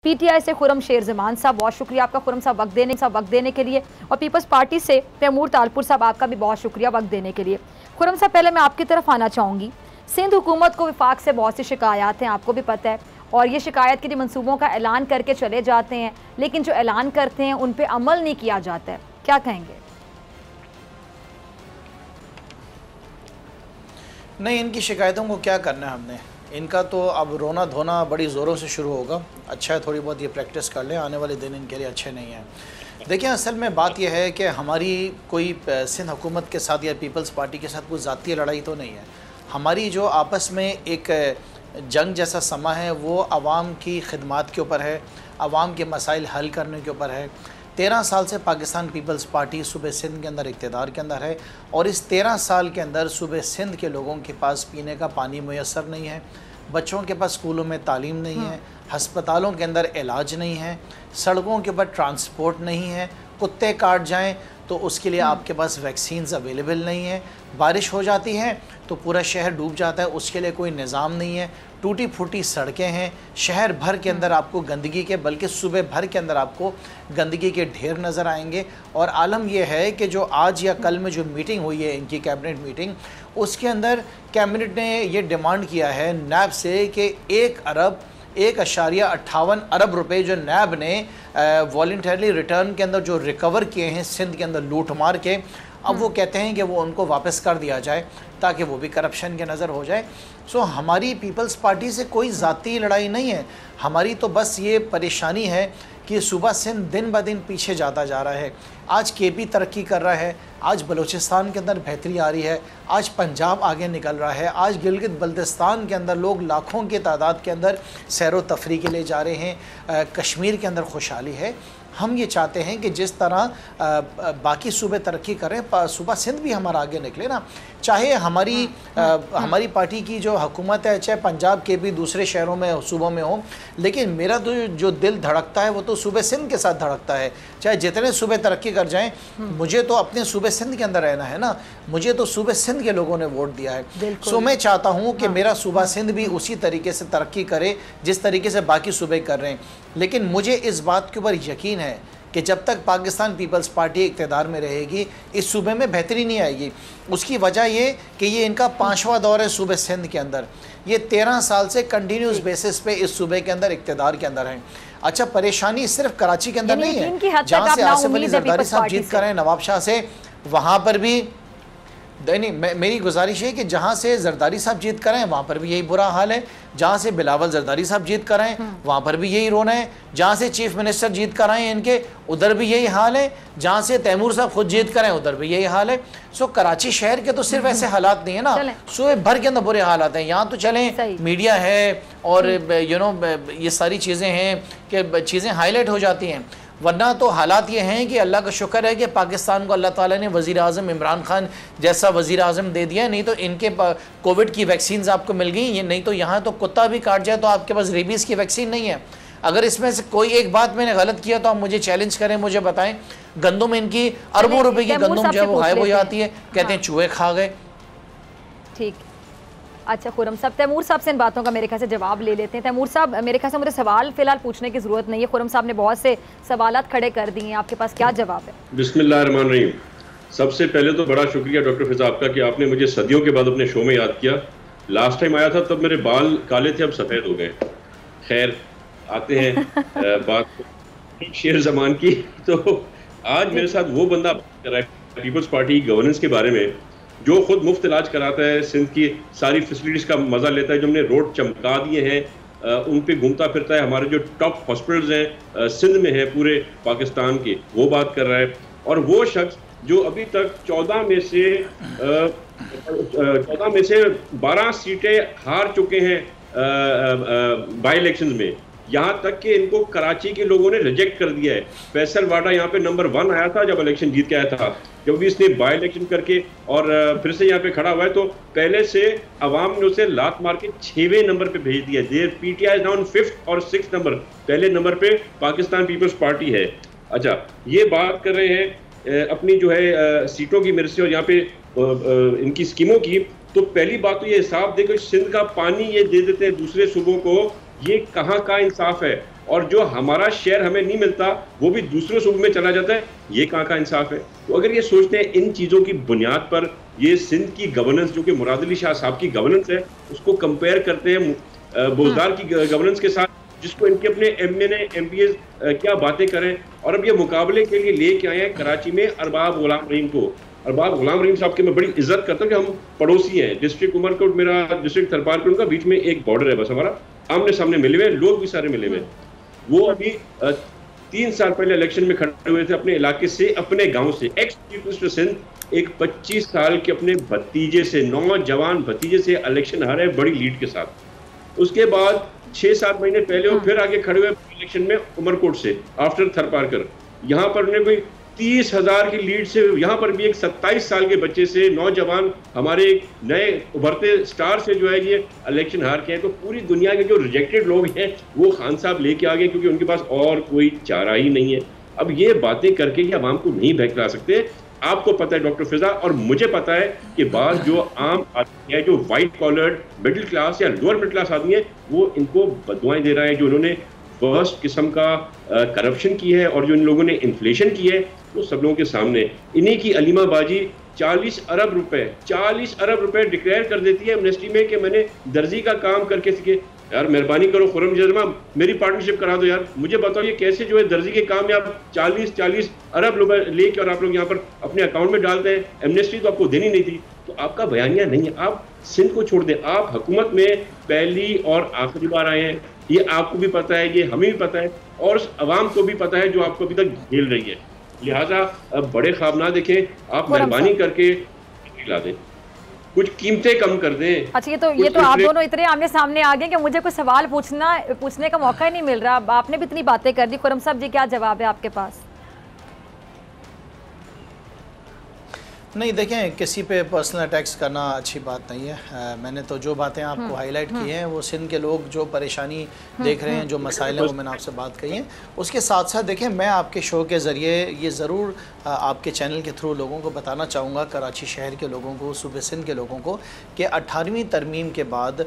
PTI से खुरम शेर जमान साहब, बहुत शुक्रिया आपका खुरम साहब वक्त देने के लिए। और पीपल्स पार्टी से तैमूर तालपुर साहब, आपका भी बहुत शुक्रिया वक्त देने के लिए। खुरम साहब, पहले मैं आपकी तरफ आना चाहूँगी। सिंध हुकूमत को विफाक से बहुत सी शिकायत हैं, आपको भी पता है, और ये शिकायत के लिए मनसूबों का ऐलान करके चले जाते हैं, लेकिन जो ऐलान करते हैं उन पर अमल नहीं किया जाता है, क्या कहेंगे? नहीं, इनकी शिकायतों को क्या करना है हमने, इनका तो अब रोना धोना बड़ी ज़ोरों से शुरू होगा। अच्छा है थोड़ी बहुत ये प्रैक्टिस कर लें, आने वाले दिन इनके लिए अच्छे नहीं हैं। देखिए, असल में बात यह है कि हमारी कोई सिंध हुकूमत के साथ या पीपल्स पार्टी के साथ कोई ज़ाती लड़ाई तो नहीं है। हमारी जो आपस में एक जंग जैसा समा है वो आवाम की खिदमत के ऊपर है, आवाम के मसाइल हल करने के ऊपर है। 13 साल से पाकिस्तान पीपल्स पार्टी सूबे सिंध के अंदर इक़्तिदार के अंदर है, और इस 13 साल के अंदर सूबे सिंध के लोगों के पास पीने का पानी मुयस्सर नहीं है, बच्चों के पास स्कूलों में तालीम नहीं है, हस्पतालों के अंदर इलाज नहीं है, सड़कों के ऊपर ट्रांसपोर्ट नहीं है, कुत्ते काट जाएं तो उसके लिए आपके पास वैक्सीन्स अवेलेबल नहीं है, बारिश हो जाती है तो पूरा शहर डूब जाता है, उसके लिए कोई निज़ाम नहीं है, टूटी फूटी सड़कें हैं, शहर भर के अंदर आपको गंदगी के, बल्कि सूबे भर के अंदर आपको गंदगी के ढेर नज़र आएंगे। और आलम यह है कि जो आज या कल में जो मीटिंग हुई है इनकी कैबिनेट मीटिंग, उसके अंदर कैबिनेट ने ये डिमांड किया है नैब से कि 1.58 अरब रुपए जो नैब ने वॉलंटरली रिटर्न के अंदर जो रिकवर किए हैं सिंध के अंदर लूट मार के, अब वो कहते हैं कि वो उनको वापस कर दिया जाए ताकि वो भी करप्शन के नज़र हो जाए। सो हमारी पीपल्स पार्टी से कोई ज़ाती लड़ाई नहीं है, हमारी तो बस ये परेशानी है कि सूबा सिंध दिन ब दिन पीछे जाता जा रहा है। आज केपी तरक्की कर रहा है, आज बलूचिस्तान के अंदर बेहतरी आ रही है, आज पंजाब आगे निकल रहा है, आज गिलगित बल्तिस्तान के अंदर लोग लाखों की तादाद के अंदर सैर व तफरी के लिए जा रहे हैं, कश्मीर के अंदर खुशहाली है। हम ये चाहते हैं कि जिस तरह बाकी सूबे तरक्की करें, सूबा सिंध भी हमारा आगे निकले ना। चाहे हमारी पार्टी की जो हुकूमत है, चाहे पंजाब के भी दूसरे शहरों में सूबों में हो, लेकिन मेरा तो जो दिल धड़कता है वो तो सूबे सिंध के साथ धड़कता है। चाहे जितने सूबे तरक्की कर जाएं, मुझे तो अपने सूबे सिंध के अंदर रहना है ना, मुझे तो सूबे सिंध के लोगों ने वोट दिया है। सो मैं चाहता हूँ कि मेरा सूबा सिंध भी उसी तरीके से तरक्की करे जिस तरीके से बाकी सूबे कर रहे हैं। लेकिन मुझे इस बात के ऊपर यकीन है कि जब तक पाकिस्तान पीपल्स पार्टी इक़्तिदार में रहेगी इस सूबे में बेहतरी नहीं आएगी। उसकी वजह ये कि ये इनका 5वां दौर है सूबे सिंध के अंदर, ये 13 साल से कंटिन्यूस बेसिस पे इस सूबे के अंदर इक़्तिदार के अंदर हैं। अच्छा, परेशानी सिर्फ कराची के अंदर नहीं है, जहाँ से आसिफ अली जरदारी साहब जीत कर हैं नवाब शाह से, वहाँ पर भी नहीं, मेरी गुजारिश है कि जहाँ से जरदारी साहब जीत कर आए वहाँ पर भी यही बुरा हाल है, जहाँ से बिलावल जरदारी साहब जीत कर आए वहाँ पर भी यही रोना है, जहाँ से चीफ मिनिस्टर जीत कर आए इनके उधर भी यही हाल है, जहाँ से तैमूर साहब खुद जीत कर आए उधर भी यही हाल है। सो कराची शहर के तो सिर्फ ऐसे हालात नहीं है ना, सूबे भर के अंदर बुरे हालात हैं। यहाँ तो चलें मीडिया है और ये सारी चीज़ें हैं कि चीज़ें हाईलाइट हो जाती हैं, वरना तो हालात ये हैं कि अल्लाह का शुक्र है कि पाकिस्तान को अल्लाह ताला ने वज़ीर आज़म इमरान खान जैसा वज़ीर आज़म दे दिया, नहीं तो इनके कोविड की वैक्सीन आपको मिल गई, ये नहीं तो यहाँ तो कुत्ता भी काट जाए तो आपके पास रेबीज़ की वैक्सीन नहीं है। अगर इसमें से कोई एक बात मैंने गलत किया तो आप मुझे चैलेंज करें, मुझे बताएं। गंदम इनकी अरबों रुपए की गंदम जो है वो गायब हो जाती है, कहते हैं चूहे खा गए। ठीक, अच्छा खुरम साहब, तैमूर साहब से इन बातों का मेरे ख्याल से जवाब ले लेते हैं। तैमूर साहब, मेरे ख्याल से मुझे सवाल फिलहाल पूछने की ज़रूरत नहीं है, खुरम साहब ने बहुत से सवालात खड़े कर दिए हैं, आपके पास क्या जवाब है? बिस्मिल्लाहिर्रहमानिर्रहीम। सबसे पहले तो बड़ा शुक्रिया डॉक्टर फिजा आपका कि आपने मुझे सदियों के बाद अपने शो में याद किया। लास्ट टाइम आया था तब मेरे बाल काले थे, अब सफ़ेद हो गए। खैर, आते हैं बात शेर जमान की। तो आज मेरे साथ वो बंदा कर रहा है पीपल्स पार्टी गवर्नेंस के बारे में, जो खुद मुफ्त इलाज कराता है, सिंध की सारी फैसिलिटीज़ का मज़ा लेता है, जो हमने रोड चमका दिए हैं उन पे घूमता फिरता है, हमारे जो टॉप हॉस्पिटल्स हैं सिंध में है पूरे पाकिस्तान के, वो बात कर रहा है। और वो शख्स जो अभी तक 14 में से 12 सीटें हार चुके हैं बाई इलेक्शन में, यहाँ तक कि इनको कराची के लोगों ने रिजेक्ट कर दिया है। फैसल वाडा यहाँ पे नंबर 1 आया था जब इलेक्शन जीत के आया था, जब भी इसने बाई इलेक्शन करके और फिर से यहाँ पे खड़ा हुआ है तो पहले से अवाम ने उसे लात मार के 6वें नंबर पे भेज दिया। देयर पीटीआई डाउन 5th और 6th नंबर, पहले नंबर पे पाकिस्तान पीपल्स पार्टी है। अच्छा, ये बात कर रहे हैं अपनी जो है सीटों की मेरे से और यहाँ पे इनकी स्कीमों की, तो पहली बात तो ये हिसाब देखो, सिंध का पानी ये दे देते हैं दूसरे सूबों को, ये कहाँ का इंसाफ है? और जो हमारा शेयर हमें नहीं मिलता वो भी दूसरे सूबे में चला जाता है, ये कहाँ का इंसाफ है? तो अगर ये सोचते हैं इन चीज़ों की बुनियाद पर ये सिंध की गवर्नेंस जो कि मुराद अली शाह साहब की गवर्नेंस है उसको कंपेयर करते हैं बोजदार की गवर्नेंस के साथ, जिसको इनके अपने MNA MPs क्या बातें करें, और अब ये मुकाबले के लिए लेके आए हैं कराची में अरबाब गुलाम रहीम को। अरबाब गुलाम रहीम साहब की मैं बड़ी इज्जत करता हूँ कि हम पड़ोसी हैं, डिस्ट्रिक्ट उमरकोट मेरा डिस्ट्रिक्ट थरपारकोट का बीच में एक बॉर्डर है, बस हमारा आमने सामने मिले हुए, लोग भी सारे मिले हुए। वो अभी 3 साल पहले इलेक्शन में खड़े हुए थे अपने इलाके से, अपने गांव से, एक्स चीफ मिनिस्टर सिंध एक 25 साल के अपने भतीजे से, नौजवान भतीजे से इलेक्शन हारे बड़ी लीड के साथ। उसके बाद 6-7 महीने पहले वो फिर आगे खड़े हुए इलेक्शन में उमरकोट से आफ्टर थरपारकर, यहाँ पर उन्हें कोई 30,000 की लीड से, यहाँ पर भी एक 27 साल के बच्चे से, नौजवान हमारे नए उभरते स्टार से जो है ये इलेक्शन हार के हैं। तो पूरी दुनिया के जो रिजेक्टेड लोग हैं वो खान साहब लेके आ गए, क्योंकि उनके पास और कोई चारा ही नहीं है। अब ये बातें करके कि आवाम को नहीं बहला सकते। आपको पता है डॉक्टर फिजा और मुझे पता है कि बात जो आम आदमी है, जो व्हाइट कॉलर्ड मिडिल क्लास या लोअर मिडिल क्लास आदमी है, वो इनको बददुआएं दे रहा है। जो उन्होंने फर्स्ट किस्म का करप्शन की है और जो इन लोगों ने इन्फ्लेशन की है, वो सब लोगों के सामने इन्हीं की अलीमाबाजी 40 अरब रुपए डिक्लेयर कर देती है एमनेस्टी में कि मैंने दर्जी का काम करके सीखे। यार मेहरबानी करो खुरम जजमा, मेरी पार्टनरशिप करा दो यार, मुझे बताओ ये कैसे जो है दर्जी के काम में आप 40 अरब रुपए लेके और आप लोग यहाँ पर अपने अकाउंट में डालते हैं। एमनेस्टी तो आपको देनी नहीं थी, तो आपका बयानिया नहीं है। आप सिंध को छोड़ दें, आप हुकूमत में पहली और आखिरी बार आए हैं, ये आपको भी पता है, ये हमें भी पता है और अवाम को भी पता है जो आपको अभी तक झेल रही है। लिहाजा अब बड़े ख्वाब ना देखें, आप मेहरबानी करके ला दें, कुछ कीमतें कम कर दें। अच्छा, ये तो आप दोनों इतने आमने सामने आ गए कि मुझे कोई सवाल पूछने का मौका ही नहीं मिल रहा। आपने भी इतनी बातें कर दी। खुरम साहब जी, क्या जवाब है आपके पास? नहीं, देखें, किसी पे पर्सनल अटैक्स करना अच्छी बात नहीं है। मैंने तो जो बातें आपको हाईलाइट की हैं वो सिंध के लोग जो परेशानी देख रहे हैं, जो मसाइल हैं, वो मैंने आपसे बात कही हैं। उसके साथ साथ देखें, मैं आपके शो के ज़रिए ये ज़रूर आपके चैनल के थ्रू लोगों को बताना चाहूँगा, कराची शहर के लोगों को, सूबे सिंध के लोगों को, कि 18वीं तरमीम के बाद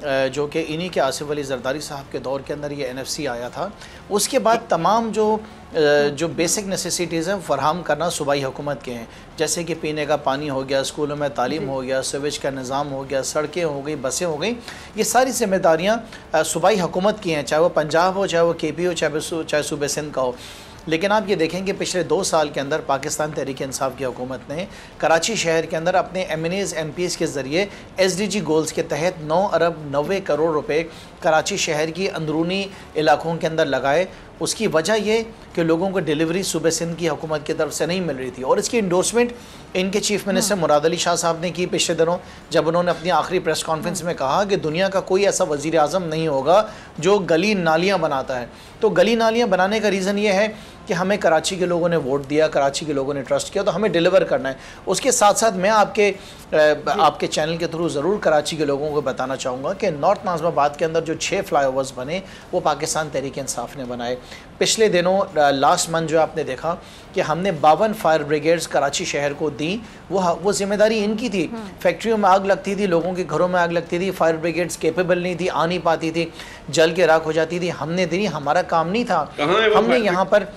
जो कि इन्हीं के आसिफ अली जरदारी साहब के दौर के अंदर ये NFC आया था, उसके बाद तमाम जो बेसिक नेसेसिटीज़ हैं फराहम करना सूबाई हुकूमत के हैं, जैसे कि पीने का पानी हो गया, स्कूलों में तालीम हो गया, सीवेज का निज़ाम हो गया, सड़कें हो गई, बसें हो गई। ये सारी जिम्मेदारियाँ सूबाई हुकूमत की हैं, चाहे वो पंजाब हो, चाहे वो KP हो, चाहे सूबे सिंध का हो। लेकिन आप ये देखें कि पिछले 2 साल के अंदर पाकिस्तान तहरीक इंसाफ की हुकूमत ने कराची शहर के अंदर अपने MNAs MPs के ज़रिए SDG गोल्स के तहत 9 अरब 90 करोड़ रुपए कराची शहर की अंदरूनी इलाकों के अंदर लगाए। उसकी वजह ये कि लोगों को डिलीवरी सूबे सिंध की हुकूमत की तरफ से नहीं मिल रही थी, और इसकी इंडोर्समेंट इनके चीफ मिनिस्टर मुराद अली शाह साहब ने की पिछले दिनों, जब उन्होंने अपनी आखिरी प्रेस कॉन्फ्रेंस में कहा कि दुनिया का कोई ऐसा वज़ीर आज़म नहीं होगा जो गली नालियाँ बनाता है। तो गली नालियाँ बनाने का रीज़न ये है कि हमें कराची के लोगों ने वोट दिया, कराची के लोगों ने ट्रस्ट किया, तो हमें डिलीवर करना है। उसके साथ साथ मैं आपके चैनल के थ्रू ज़रूर कराची के लोगों को बताना चाहूँगा कि नॉर्थ नाज़िमाबाद के अंदर जो 6 फ्लाईओवर्स बने वो पाकिस्तान तहरीक इंसाफ ने बनाए। पिछले दिनों लास्ट मंथ जो आपने देखा कि हमने 52 फायर ब्रिगेड्स कराची शहर को दी, वो जिम्मेदारी इनकी थी। फैक्ट्रियों में आग लगती थी, लोगों के घरों में आग लगती थी, फायर ब्रिगेड्स कैपेबल नहीं थी, आ नहीं पाती थी, जल के राख हो जाती थी, हमने दी, हमारा काम नहीं था। हमने यहाँ पर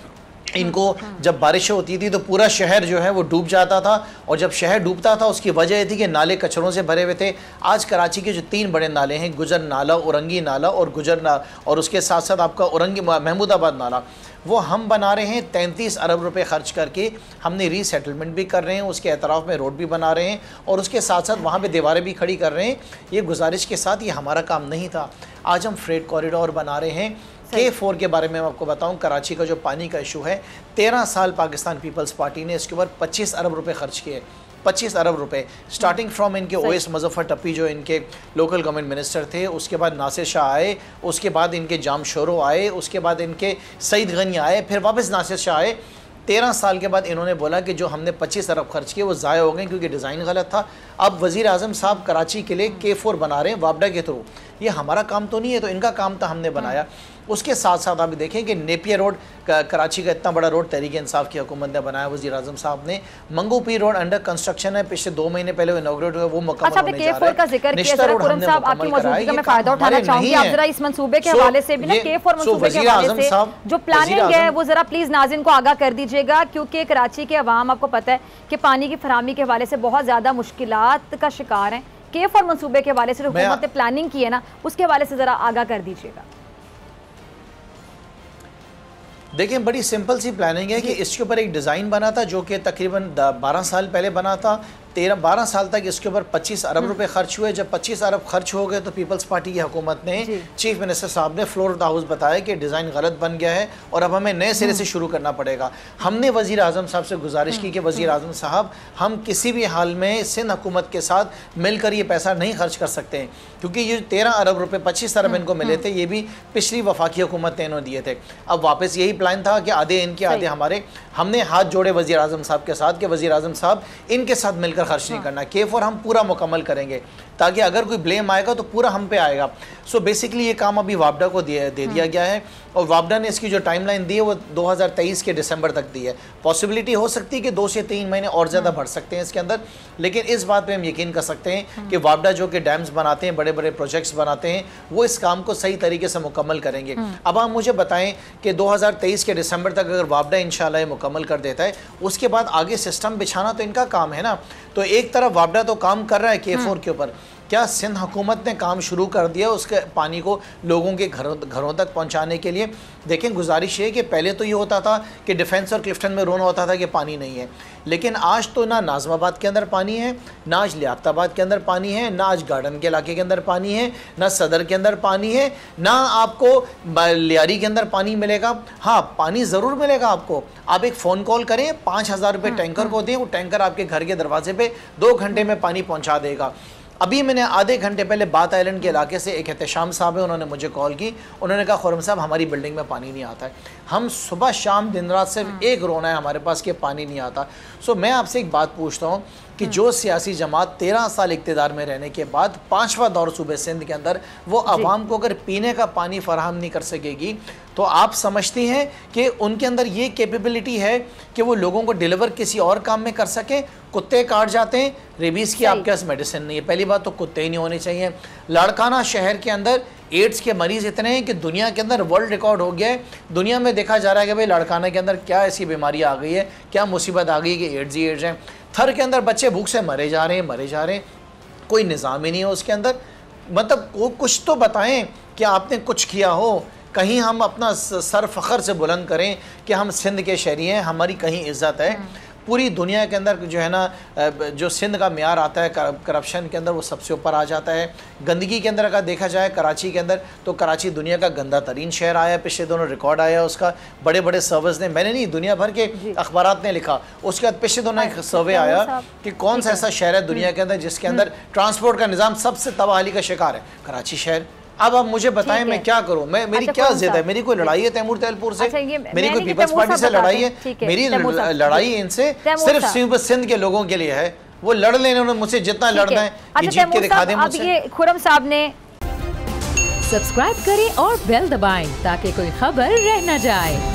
इनको, जब बारिशें होती थी तो पूरा शहर जो है वो डूब जाता था, और जब शहर डूबता था उसकी वजह ये थी कि नाले कचरों से भरे हुए थे। आज कराची के जो 3 बड़े नाले हैं, गुजर नाला, औरंगी नाला और गुजर नाला, और उसके साथ साथ आपका औरंगी महमूदाबाद नाला, वो हम बना रहे हैं 33 अरब रुपए खर्च करके। हमने रीसेटलमेंट भी कर रहे हैं, उसके एतराफ़ में रोड भी बना रहे हैं, और उसके साथ साथ वहाँ पे दीवारें भी खड़ी कर रहे हैं। ये गुजारिश के साथ ये हमारा काम नहीं था। आज हम फ्रेट कॉरिडोर बना रहे हैं। K4 के बारे में मैं आपको बताऊं, कराची का जो पानी का इशू है, 13 साल पाकिस्तान पीपल्स पार्टी ने इसके ऊपर 25 अरब रुपए खर्च किए। 25 अरब रुपए, स्टार्टिंग फ्रॉम इनके OS मुज़फ़्फ़र टप्पी जो इनके लोकल गवर्नमेंट मिनिस्टर थे, उसके बाद नासिर शाह आए, उसके बाद इनके जाम शोरो आए, उसके बाद इनके सईद गनी आए, फिर वापस नासिर शाह आए। 13 साल के बाद इन्होंने बोला कि जो हमने 25 अरब खर्च किए वो ज़ाया हो गए क्योंकि डिज़ाइन गलत था। अब वज़ीर आज़म साहब कराची के लिए K4 बना रहे हैं वापडा के थ्रू। ये हमारा काम तो नहीं है, तो इनका काम था, हमने बनाया। उसके साथ साथ आप देखें कि नेपियर रोड कराची का इतना बड़ा रोड तहरीक इंसाफ की हुकूमत ने बनाया, वज़ीर आज़म साहब ने। मंगू पीर रोड अंडर कंस्ट्रक्शन है, पिछले 2 महीने पहले वो इनॉग्रेट हुआ, वो मुकम्मल होने जा रहा है। का जिक्र किया जरा खुरम साहब, आपकी मौजूदगी का मैं फायदा उठाना चाहूंगी, आप जरा इस मंसूबे के हवाले से भी ना, K4 मंसूबे के हवाले से जो प्लानिंग है वो जरा प्लीज नाज़रीन को आगाह कर दीजिएगा, क्योंकि कराची के अवाम आपको पता है कि पानी की फराहमी के हवाले से बहुत ज्यादा मुश्किलात का शिकार है। K4 मंसूबे के हवाले से हुकूमत ने प्लानिंग की है ना, उसके हवाले से जरा आगाह कर दीजिएगा। देखिए बड़ी सिंपल सी प्लानिंग है कि इसके ऊपर एक डिज़ाइन बना था जो कि तकरीबन 12 साल पहले बना था। 13-12 साल तक इसके ऊपर 25 अरब रुपए खर्च हुए। जब 25 अरब खर्च हो गए तो पीपल्स पार्टी की हुकूमत ने, चीफ मिनिस्टर साहब ने फ्लोर ऑफ द हाउस बताया कि डिज़ाइन गलत बन गया है और अब हमें नए सिरे से शुरू करना पड़ेगा। हमने वज़ीर आज़म साहब से गुजारिश की कि वज़ीर आज़म साहब, हम किसी भी हाल में सिंध हुकूमत के साथ मिलकर ये पैसा नहीं खर्च कर सकते हैं, क्योंकि ये 13 अरब रुपये 25 अरब इनको मिले थे, ये भी पिछली वफाकी हुकूमत ने इन्होंने दिए थे। अब वापस यही प्लान था कि आधे इनके आधे हमारे। हमने हाथ जोड़े वज़ीर आज़म साहब के साथ कि वज़ीर आज़म साहब इनके साथ मिलकर खर्च नहीं करना, K4 हम पूरा मुकम्मल करेंगे, ताकि अगर कोई ब्लेम आएगा तो पूरा हम पे आएगा। सो बेसिकली ये काम अभी वापडा को दे दिया गया है और वापडा ने इसकी जो टाइमलाइन दी है वो 2023 के दिसंबर तक दी है। पॉसिबिलिटी हो सकती है कि 2 से 3 महीने और ज़्यादा बढ़ सकते हैं इसके अंदर, लेकिन इस बात पे हम यकीन कर सकते हैं कि वापडा जो कि डैम्स बनाते हैं, बड़े बड़े प्रोजेक्ट्स बनाते हैं, वो इस काम को सही तरीके से मुकम्मल करेंगे। अब आप मुझे बताएं कि 2023 के दिसंबर तक अगर वापडा इंशाल्लाह ये मुकम्मल कर देता है, उसके बाद आगे सिस्टम बिछाना तो इनका काम है ना। तो एक तरफ वापडा तो काम कर रहा है K4 के ऊपर, क्या सिंध हुकूमत ने काम शुरू कर दिया उसके पानी को लोगों के घरों तक पहुंचाने के लिए। देखें गुजारिश है कि पहले तो ये होता था कि डिफेंस और क्लिफ्टन में रोना होता था कि पानी नहीं है, लेकिन आज तो ना नाज़माबाद के अंदर पानी है, ना आज लियाकताबाद के अंदर पानी है, ना आज गार्डन के इलाके के अंदर पानी है, ना सदर के अंदर पानी है, ना आपको लियारी के अंदर पानी मिलेगा। हाँ, पानी ज़रूर मिलेगा आपको। आप एक फ़ोन कॉल करें, 5,000 रुपये टैंकर को दें, वो टैंकर आपके घर के दरवाजे पर 2 घंटे में पानी पहुँचा देगा। अभी मैंने आधे घंटे पहले बात आइलैंड के इलाके से एक एहतशाम साहब है, उन्होंने मुझे कॉल की, उन्होंने कहा खुरम साहब हमारी बिल्डिंग में पानी नहीं आता है, हम सुबह शाम दिन रात सिर्फ एक रोना है हमारे पास कि पानी नहीं आता। सो मैं आपसे एक बात पूछता हूँ कि जो सियासी जमात 13 साल इक़्तिदार में रहने के बाद 5वां दौर सूबे सिंध के अंदर वो आवाम को अगर पीने का पानी फराहम नहीं कर सकेगी, तो आप समझती हैं कि उनके अंदर ये कैपेबिलिटी है कि वो लोगों को डिलीवर किसी और काम में कर सकें? कुत्ते काट जाते हैं, रेबीज़ की आपके पास मेडिसिन नहीं है, पहली बात तो कुत्ते ही नहीं होने चाहिए। लाड़काना शहर के अंदर एड्स के मरीज़ इतने हैं कि दुनिया के अंदर वर्ल्ड रिकॉर्ड हो गया है। दुनिया में देखा जा रहा है कि भाई लाड़काना के अंदर क्या ऐसी बीमारी आ गई है, क्या मुसीबत आ गई कि एड्स ही एड्स हैं। थर के अंदर बच्चे भूख से मरे जा रहे हैं, कोई निज़ाम ही नहीं है उसके अंदर। मतलब वो कुछ तो बताएं कि आपने कुछ किया हो, कहीं हम अपना सर फ़ख्र से बुलंद करें कि हम सिंध के शहरी हैं, हमारी कहीं इज़्ज़त है। पूरी दुनिया के अंदर जो है ना, जो सिंध का म्यार आता है करप्शन के अंदर, वो सबसे ऊपर आ जाता है। गंदगी के अंदर अगर देखा जाए कराची के अंदर, तो कराची दुनिया का गंदा तरीन शहर आया, पिछले दोनों रिकॉर्ड आया उसका। बड़े बड़े सर्वर्स ने, मैंने नहीं, दुनिया भर के अखबारात ने लिखा। उसके बाद पिछले दोनों एक सर्वे आया कि कौन सा ऐसा शहर है दुनिया के अंदर जिसके अंदर ट्रांसपोर्ट का निज़ाम सबसे तबाही का शिकार है, कराची शहर। अब आप मुझे बताएं मैं क्या करूं, मेरी क्या जिद है? मेरी कोई लड़ाई है तैमूर तैलपुर से? मेरी कोई पीपल्स पार्टी से लड़ाई है? मेरी लड़ाई इनसे सिर्फ सिंध के लोगों के लिए है। वो लड़ लें, उन्होंने मुझसे जितना लड़ना है ये जीत के दिखा दें मुझसे। खुरम साहब ने सब्सक्राइब करें और बेल दबाएं ताकि कोई खबर रह न जाए।